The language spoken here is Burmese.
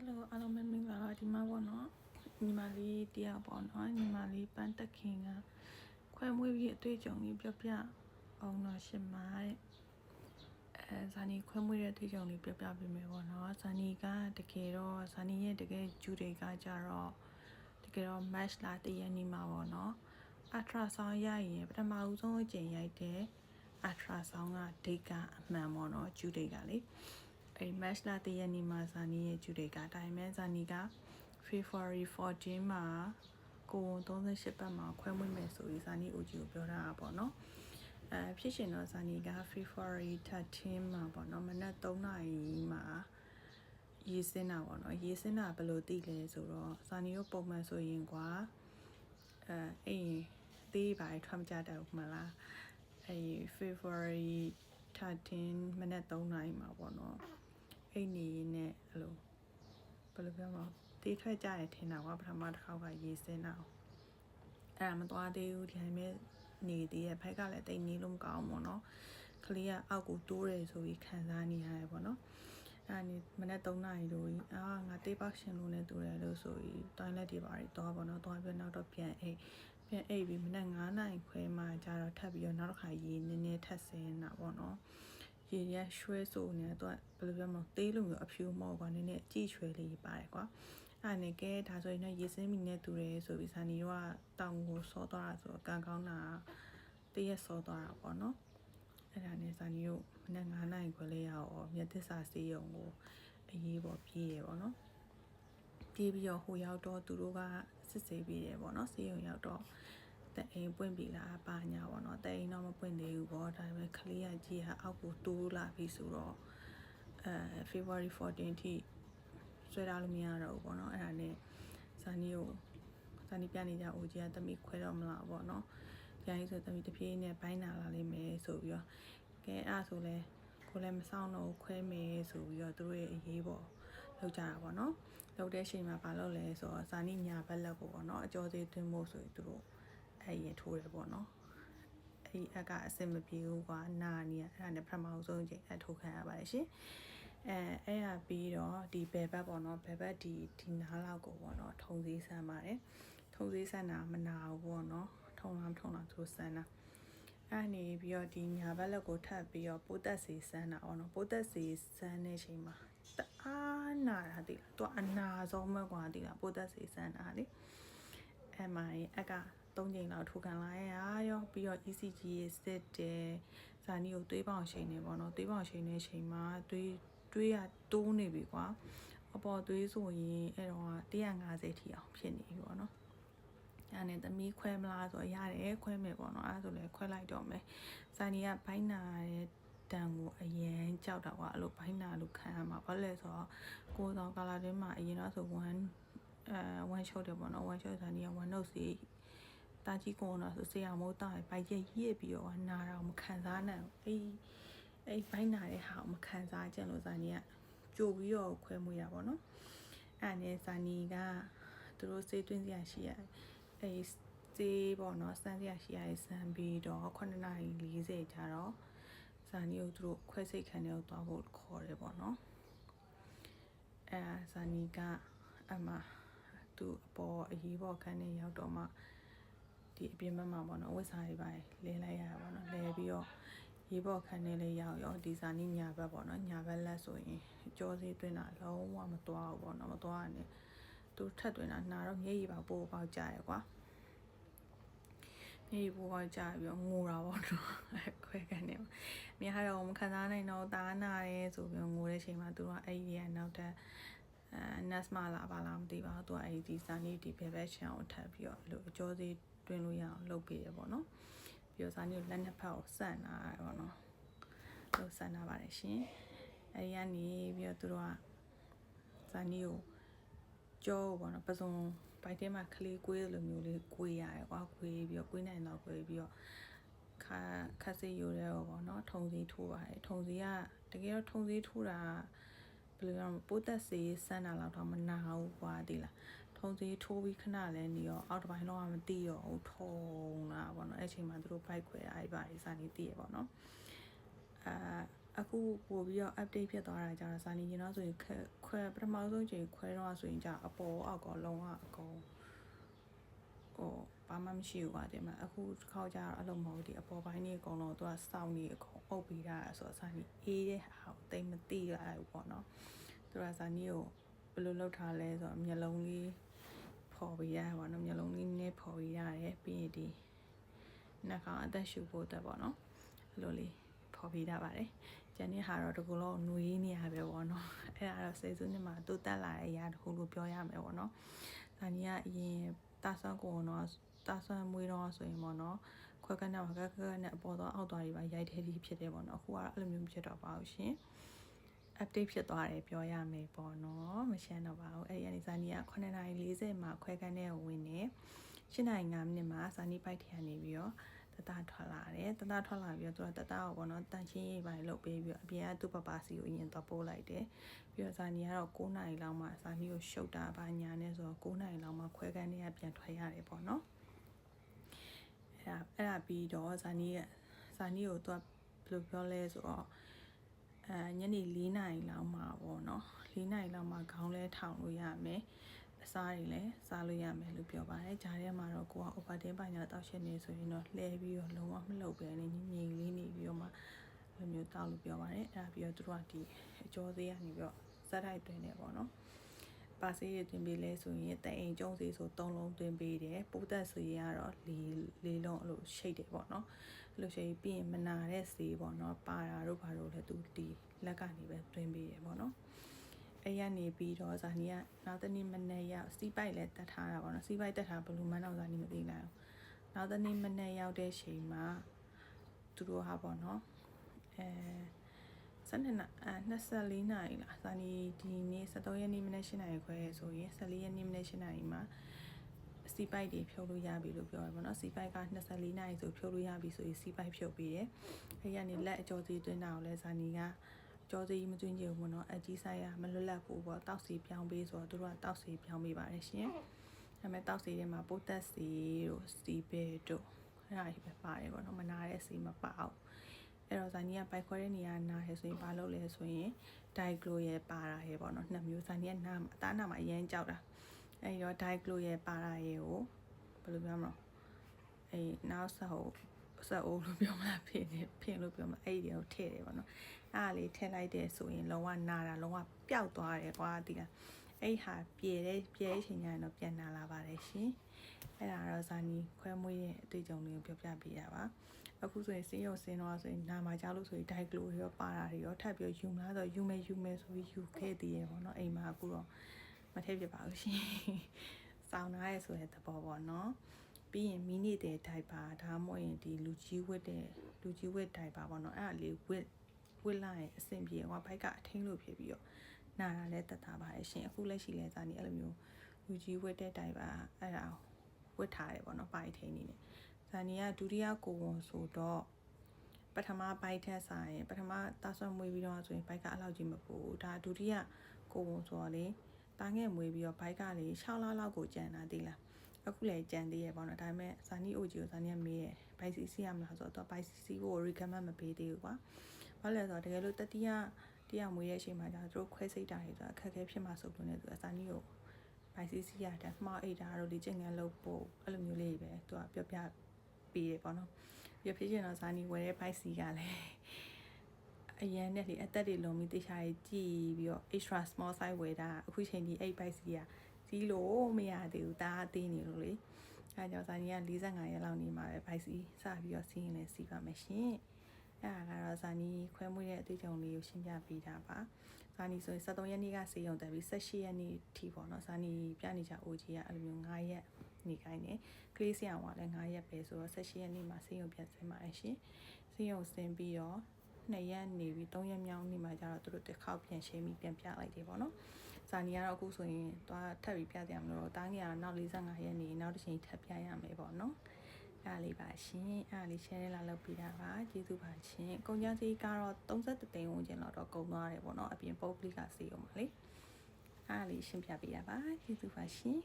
Hello အားလုံးပဲမင်္ဂလာပါဒီမှာပေါ့နော်ညီမလေးတယောက်ပေါ့နော်ညီမလေးပန်းတက်ခင်ကခွဲမွေးပြီးအတွေ့အကြုံလေးပြောပြအောင်တော့ရှင်မာတဲ့ဇာနီခွဲမွေးတဲ့အတွေ့အကြုံလေးပြောပြပေးမယ်ပေါ့နော်ဇာနီကတကယ်တော့ဇာနီရဲ့တကယ်ဂျူတွေကကြတော့တကယ်တော့ match လာတည့်ရနေမှာပေါ့နော် ultrasound ရရင်ပထမဦးဆုံးအကြိမ်ရိုက်တဲ့ ultrasound က date ကအမှန်ပေါ့နော်ဂျူတွေကလေအဲ့ match လာတည့်ရနေမှာဇာနီရဲ့ဂျူတွေကတိုင်းမဲ့ဇာနီက February 14မှာကို38ပတ်မှာခွဲမွေးမယ်ဆိုပြီးဇာနီအိုဂျီကိုပြောတာပေါ့နော်ဖြစ်ရှင်တော့ဇာနီက February 13မှာပေါ့နော်မနက်3နာရီမှာရေးစင်းတာပေါ့နော်ရေးစင်းတာဘယ်လိုသိလဲဆိုတော့ဇာနီတို့ပုံမှန်ဆိုရင်ကွာအေးသေးပါထွက်မကြတတ်ဘူးမလားအဲ့ February 13မနက်3နာရီမှာပေါ့နော်အဲ့နေနဲ့အဲ့လိုဘယ်လိုပြောမလဲတေးထွက်ကြရထင်တာကွာပထမတစ်ခေါက်ကရေးစင်းတာအဲ့ဒါမသွားသေးဘူးဒီတိုင်းပဲနေသေးရဲ့ဖက်ကလည်းတိတ်နေလို့မကောင်းဘူးပေါ့နော်ကလေးကအောက်ကိုတိုးတယ်ဆိုပြီးခံစားနေရတယ်ပေါ့နော်အဲ့ဒါနေမနေ့3နာရီလို့ငါတေးပေါက်ရှင်လို့လည်းတူတယ်လို့ဆိုပြီးတိုင်းလက်တွေပါပြီးသွားပေါ့နော်သွားပြီးနောက်တော့ပြန်အိတ်ပြီးမနေ့9နာရီခွဲမှကျတော့ထပ်ပြီးတော့နောက်တစ်ခါရေးနည်းနည်းထပ်ဆင်းတာပေါ့နော်ရေရရွှဲဆိုနေတော့ဘယ်လိုပြောမလဲသေးလို့မျိုးအဖြူမော့ကွာနည်းနည်းအကြည့်ရွှဲလေးပါတယ်ကွာအဲ့နဲ့ကဲဒါဆိုရင်တော့ရေစင်းမိနဲ့တူတယ်ဆိုပြီးဇာနီတို့ကတောင်ကိုစောသွားတာဆိုတော့ကံကောင်းတာတရက်စောသွားတာပေါ့နော်အဲ့ဒါနဲ့ဇာနီတို့မနေ့9နာရီခွဲလေးရောက်မြတ်သစ္စာစေးရုံကိုအရေးပေါ်ပြေးရပေါ့နော်ပြေးပြီးတော့ဟိုရောက်တော့သူတို့ကစစ်ဆေးပြီးတယ်ပေါ့နော်စေးရုံရောက်တော့တဲ့အိမ်ပွင့်ပြီလားပါညာပေါ့နော်တဲ့အိမ်တော့မပွင့်သေးဘူးပေါ့ဒါပေမဲ့ကလေးကကြီးကအောက်ကိုတိုးလာပြီဆိုတော့February 14ထိဆွဲထားလို့မရတော့ဘူးပေါ့နော်အဲ့ဒါနဲ့ဇာနီပြနေကြအိုကြီးကတမိခွဲတော့မလားပေါ့နော်ပြန်ရေးဆိုတမိတပြေးနဲ့ဘိုင်းနာလာလိမ့်မယ်ဆိုပြီးတော့ကဲအဲ့ဆိုလဲကိုလည်းမဆောင်တော့ခွဲမယ်ဆိုပြီးတော့သူတို့ရဲ့အရေးပေါ်လောက်ကြတာပေါ့နော်လောက်တဲ့အချိန်မှာဘာလုပ်လဲဆိုတော့ဇာနီညာဘက်လက်ကိုပေါ့နော်အကျော်သေးသွင်းဖို့ဆိုပြီးသူတို့အဲ့ရင်ထိုးတယ်ပေါ့နော်အဲ့အကအဆင်မပြေဘူးကွာနာနေရအဲ့ဒါနဲ့ပထမဆုံးအချိန်အထိုးခံရပါတယ်ရှင်အဲ့ရပြီးတော့ဒီဘယ်ဘက်ပေါ့နော်ဘယ်ဘက်ဒီနားလောက်ကိုပေါ့နော်ထုံစည်းဆန်းပါတယ်ထုံစည်းဆန်းတာမနာဘူးပေါ့နော်ထုံလားသူတို့ဆန်းတာအဲ့နေပြီးတော့ဒီညာဘက်လက်ကိုထပ်ပြီးတော့ပိုးသက်စီဆန်းတာပေါ့နော်ပိုးသက်စီဆန်းတဲ့အချိန်မှာတအားနာတာတိလားသူကအနာဆုံးပဲကွာတိလားပိုးသက်စီဆန်းတာလေအဲ့မှာအက3ချိန်လောက်ထိုးခံလိုက်ရရောပြီးတော့ ECG စစ်တယ်ဇာနီကိုသွေးပေါင်ချိန်နေပေါ့နော်သွေးပေါင်ချိန်နေချိန်မှာသွေးရတိုးနေပြီကွာအပေါ်သွေးဆိုရင်အဲ့တော့150ထိအောင်ဖြစ်နေပြီပေါ့နော်အဲ့နဲ့သမီးခွဲမလားဆိုရတယ်ခွဲမယ်ပေါ့နော်အဲ့ဒါဆိုလည်းခွဲလိုက်တော့မယ်ဇာနီကဘိုင်းနာတဲ့တန်ကိုအရင်ကြောက်တာကွာအဲ့လိုဘိုင်းနာလို့ခံရမှာဘာလဲဆိုတော့ကိုယ်ဆောင်ကာလာတွင်းမှာအရင်တော့ဆို1 shot တယ်ပေါ့နော်1 shot ဇာနီက1 note စီတာကြီးကိုတော့ဆိုဆရာမိုးတောက်ဘိုက်ရက်ရစ်ပြီးတော့နာတော့မခံစားနိုင်ဘူးအဲ့ဘိုင်းနာတဲ့ဟာကိုမခံစားကြလို့ဇာနီကကြိုပြီးတော့ခွဲမွေးတာပေါ့နော်အဲ့နဲ့ဇာနီကသူတို့စေးသွင်းစရာရှိရအဲ့စေးပေါ့နော်စမ်းစရာရှိရစမ်းပြီးတော့9:40ကျတော့ဇာနီကိုသူတို့ခွဲစိတ်ခန်းထဲကိုသွားဖို့ခေါ်တယ်ပေါ့နော်အဲ့ဇာနီကအမသူအပေါ်အရေးပေါ်ခန်းထဲရောက်တော့မှဒီအပြင်ဘက်မှာပေါ့နော်ဝတ်စားတွေပါလဲလိုက်ရတာပေါ့နော်လဲပြီးတော့ရေပေါ်ခန်းထဲလေးရောက်ရောဒီဇာနီညာဘက်ပေါ့နော်ညာဘက်လက်ဆိုရင်ကြောသေးတွင်းတာလုံးဝမသွားဘူးပေါ့နော်မသွားရနဲ့သူထက်တွင်းတာနာတော့မျက်ရည်ပါပိုးပေါက်ကြရကွာမျက်ရည်ပိုးပေါက်ကြပြီးတော့ငိုတာပေါ့နော်ခွဲကန်နေမြင်ရတော့မခံစားနိုင်တော့တားနာရဲဆိုပြီးငိုတဲ့ချိန်မှာသူကအဲ့ဒီကနောက်တဲ့nurse မလာပါလားမသိပါဘူးသူကအဲ့ဒီဇာနီဒီဘယ်ဘက်ချန်ကိုထပ်ပြီးတော့လို့အကျော်သေးတွင်းလို့ရအောင်လုပ်ပေးရပေါ့နော်ပြီးတော့ဇာနီကိုလက်နှစ်ဖက်ကိုဆန့်လာရပေါ့နော်လို့ဆန့်လာပါတယ်ရှင်အဲ့ဒီကနေပြီးတော့သူတို့ကဇာနီကိုကြောပေါ့နော်ပစုံဘိုက်ထဲမှာကလေးကွေးလိုမျိုးလေးကွေးရတယ်ကွာကွေးပြီးတော့ကွေးနိုင်တော့ကွေးပြီးတော့ခက်စိရိုးရဲပေါ့နော်ထုံစည်းထိုးပါတယ်ထုံစည်းကတကယ်တော့ထုံစည်းထိုးတာဘယ်လိုလဲပိုးသက်စေးဆန်းတာလောက်တော့မနာဘူးကွာဒီလားထုံစည်းထိုးပြီးခဏလဲနေရောအောက်တစ်ပိုင်းတော့မသိရောဘူးထုံလာပေါ့နော်အဲ့ချိန်မှာသူတို့ဘိုက်ခွဲအားပါဇာနီသိရပေါ့နော် အခုပို့ပြီးတော့ update ဖြစ်သွားတာကြတော့ဇာနီရင်တော့ဆိုရင်ခွဲပထမဆုံးချိန်ခွဲတော့ဆိုရင်じゃအပေါ်အောက်ကောလုံးဝအကုန်ဟိုဘာမှမရှိဘူးပါတယ်မှာအခုတစ်ခေါက်ကျတော့အဲ့လိုမဟုတ်ဒီအပေါ်ပိုင်းကြီးအကုန်လုံးသူကစောင့်နေအကုန်အုပ်ပြီးတာဆိုတော့ဇာနီအေးတဲ့ဟာကိုတိတ်မသိရဘူးပေါ့နော်သူကဇာနီကိုဘယ်လိုလုပ်ထားလဲဆိုတော့မျက်လုံးလေးဖော်ပေးရပါတော့မျက်လုံးလေးနဲ့ဖော်ပေးရတယ်ပြီးရင်ဒီနှာခေါင်းအသက်ရှူဖို့တက်ပေါ့နော်အဲ့လိုလေးဖော်ပေးတာပါတယ်ကျန်တဲ့ဟာတော့တကူလုံးနှွေးနေရပဲပေါ့နော်အဲ့ဒါတော့စေစုနှစ်မှာတိုးတက်လာတဲ့အရာတခုလို့ပြောရမယ်ပေါ့နော်ဒါကြီးကအရင်တာဆွမ်းကိုတော့တာဆွမ်းမွေးတော့ဆိုရင်ပေါ့နော်ခွက်ကနကနဲ့အပေါ်တော့အောက်သွားတွေပါရိုက်ထဲပြီးဖြစ်တယ်ပေါ့နော်အခုကတော့အဲ့လိုမျိုးဖြစ်တော့ပါဘူးရှင် update ဖြစ်သွားတယ်ပြောရမယ်ပေါ့နော်မရှမ်းတော့ပါဘူးအဲ့ဒီအနေဇာနီက9:40မှာခွဲခန်းထဲကိုဝင်နေ8:05မိနစ်မှာဇာနီပိုက်ထရနေပြီးတော့တတထွက်လာတယ်တတထွက်လာပြီးတော့သူကတတကိုပေါ့နော်တန်ချင်းရေးပိုင်းလုပ်ပေးပြီးတော့အပြင်ကသူ့ပပစီကိုအရင်တော့ပို့လိုက်တယ်ပြီးတော့ဇာနီကတော့9နာရီလောက်မှဇာနီကိုရှုပ်တာပါညာနဲ့ဆိုတော့9နာရီလောက်မှခွဲခန်းထဲကပြန်ထွက်ရတယ်ပေါ့နော်အဲ့ဒါပြီးတော့ဇာနီကိုသူကဘယ်လိုပြောလဲဆိုတော့ညနေ4နာရီလောက်မှာပေါ့နော်4နာရီလောက်မှာခေါင်းလဲထောင်လို့ရမယ်အစားတွေလည်းစားလို့ရမယ်လို့ပြောပါတယ်ဂျားထဲမှာတော့ကိုက overtime ပိုင်းညာတောက်ရှင်းနေဆိုရင်တော့လှဲပြီးတော့လုံးဝမလုပ်ပဲနဲ့ငြိမ်လေးနေပြီးတော့မှလိုမျိုးတောက်လို့ပြောပါတယ်အဲ့ဒါပြီးတော့သူတို့ကဒီအကျော်သေးကနေပြီးတော့ဇက်တိုက်တွင်နေပေါ့နော်ပါစေးရတွင်ပေးလဲဆိုရင်တအိမ်ကျုံစေးဆို3လုံးတွင်ပေးတယ်ပိုးသက်စေးရတော့4လုံးအဲ့လိုရှိတ်တယ်ပေါ့နော်အဲ့လိုရှိပြီးရင်မနာတဲ့စေးပေါ့နော်ပါတာတို့ဘာလို့လဲသူဒီလက်ကနေပဲတွင်ပေးတယ်ပေါ့နော်အဲ့ရနေပြီးတော့ဇာနီကနောက်တနေ့မနေ့ရောက်စီးပိုက်လည်းတက်ထားတာပေါ့နော်စီးပိုက်တက်ထားဘလူးမန်းတော့ဇာနီမသိနိုင်ဘူးနောက်တနေ့မနေ့ရောက်တဲ့ချိန်မှာသူတို့ဟာပေါ့နော်24နာရီလားဇာနီဒီနေ့73ရက်နေ့မနေ့8နာရီခွဲဆိုရင်14ရက်နေ့မနေ့8နာရီမှာစီးပိုက်တွေဖြုတ်လို့ရပြီလို့ပြောရပါတော့စီးပိုက်က24နာရီဆိုဖြုတ်လို့ရပြီဆိုရင်စီးပိုက်ဖြုတ်ပြီးတယ်အဲ့ရနေလက်အကျော်စီသွင်းတာကိုလည်းဇာနီကကြောစီမသွင်းကြဘူးပေါ့နော်အကြီးဆိုင်ကမလွတ်လပ်ဘူးပေါ့တောက်စီပြောင်းပေးဆိုတော့တို့ကတောက်စီပြောင်းပေးပါတယ်ရှင်ဒါပေမဲ့တောက်စီထဲမှာပိုးတက်စီတို့စီပဲတို့အဲ့ဒါကြီးပဲပါတယ်ပေါ့နော်မနာတဲ့စီမပါအောင်အဲ့တော့ဇာနီကပိုက်ခွဲတဲ့နေရာနားရဲဆိုရင်ဘာလုပ်လဲဆိုရင်ဒိုင်ကလိုရဲ့ပါတာရဲပေါ့နော်နှစ်မျိုးဇာနီကနားအသားနားမှာအရင်ကြောက်တာအဲ့တော့ဒိုင်ကလိုရဲ့ပါတာရဲကိုဘယ်လိုပြောမလဲအဲ့နောက်ဆက်အိုးလို့ပြောမလားဖင်လို့ပြောမလားအဲ့ဒီကိုထည့်တယ်ပေါ့နော်အားလေးထည့်လိုက်တဲ့ဆိုရင်လုံးဝနာတာလုံးဝပျောက်သွားတယ်ကွာဒီကအဲ့ဟာပြေတဲ့ချိန်ကျရင်တော့ပြန်နာလာပါတယ်ရှင်အဲ့ဒါတော့ဇာနီခွဲမွေးရဲ့အတွေ့အကြုံလေးကိုပြောပြပေးတာပါအခုဆိုရင်စင်းရုံစင်းတော့ဆိုရင်နာမှာကြားလို့ဆိုရင်ဒိုက်ကလိုရောပါတာတွေရောထပ်ပြီးယူမလားဆိုယူမယ်ဆိုပြီးယူခဲ့သေးရပေါ့နော်အိမ်မှာအခုတော့မထည့်ပြပါဘူးရှင်စောင်းထားရဲဆိုတဲ့သဘောပေါ့နော်ပြီးရင်မိနေတဲ့ဒိုက်ပါဒါမှမဟုတ်ရင်ဒီလူကြီးဝတ်ဒိုက်ပါပေါ့နော်အဲ့ဒါလေးဝစ်လိုက်အဆင်ပြေဟောဘိုက်ကအထင်းလို့ဖြစ်ပြီးတော့နာတာလည်းတက်တာပါတယ်ရှင်အခုလက်ရှိလဲဇာနီအဲ့လိုမျိုးလူကြီးဝတ်တဲ့ဒိုက်ပါအဲ့ဒါဝတ်ထားတယ်ပေါ့နော်ပိုက်ထိန်နေတယ်ဇာနီကဒုတိယကိုဝန်ဆိုတော့ပထမဘိုက်ထက်ဆိုင်ရင်ပထမတာဆွမ်းမွေးပြီးတော့ဆိုရင်ဘိုက်ကအလောက်ကြီးမပူဒါဒုတိယကိုဝန်ဆိုတော့လေတာငယ်မွေးပြီးတော့ဘိုက်ကလေ6လလောက်ကိုကျန်တာသိလားအခုလည်းကြံသေးရပေါ့နော်ဒါပေမဲ့ဇာနီအိုဂျီကိုဇာနီကမေးရဲ့ဘိုက်စီစီရမလားဆိုတော့ဘိုက်စီကို recommend မပေးသေးဘူးကွာဘာလဲဆိုတော့တကယ်လို့တရားမွေးရဲ့အချိန်မှာကျတော့သူတို့ခွဲစိတ်တာတွေဆိုအခက်အခဲဖြစ်မှာဆိုလို့ねသူဇာနီကိုဘိုက်စီစီရတယ်မှားအိတ်တာတို့လေကျင်ငန်းလုပ်ဖို့အဲ့လိုမျိုးလေးပဲသူကပြောပြပေးရပေါ့နော်ပြီးဖြစ်ချင်တော့ဇာနီဝယ်တဲ့ဘိုက်စီကလည်းအရန်နဲ့လေအသက်တွေလုံးပြီးတေချာကြီးကြည့်ပြီးတော့ extra small size ဝယ်တာအခုချိန်ဒီအဲ့ဘိုက်စီကစီးလို့မရသေးဘူးဒါအသေးနေလို့လေအဲကြောင့်ဇာနီက45ရက်လောက်နေမှာပဲဘိုက်စီစပြီးတော့စီးရင်လည်းစီးပါမယ်ရှင်အဲ့ဒါကတော့ဇာနီခွဲမွေးတဲ့အတွေ့အကြုံလေးကိုရှင်းပြပေးတာပါဇာနီဆိုရင်73ရက်နေ့ကစေရုံတက်ပြီး18ရက်နေ့ထိပေါ့နော်ဇာနီပြနေကြ OG ကအဲ့လိုမျိုး9ရက်နေခိုင်းတယ်ကလေးဆရာကလည်း9ရက်ပဲဆိုတော့18ရက်နေ့မှာစေရုံပြန်ဆင်းပါတယ်ရှင်စေရုံဆင်းပြီးတော့2ရက်နေပြီး3ရက်မြောက်နေ့မှာကျတော့သူတို့တစ်ခေါက်ပြန်ရှင်းပြီးပြန်ပြလိုက်တယ်ပေါ့နော်ဇာနီကတော့အခုဆိုရင်သွားထပ်ပြီးပြတယ်မလို့တားငယ်ကတော့နောက်45ရက်နေနောက်တစ်ချိန်ထပ်ပြရမယ်ပေါ့နော်အဲ့လေးပါရှင်အဲ့လေး share လာလုပ်ပေးတာပါကျေးဇူးပါရှင်ကုန်ကျစရိတ်ကတော့33သိန်းဝန်းကျင်တော့ကုန်သွားတယ်ပေါ့နော်အပြင်ပုတ်ပလိကစေအောင်ပါလေအဲ့လေးရှင်းပြပေးရပါကျေးဇူးပါရှင်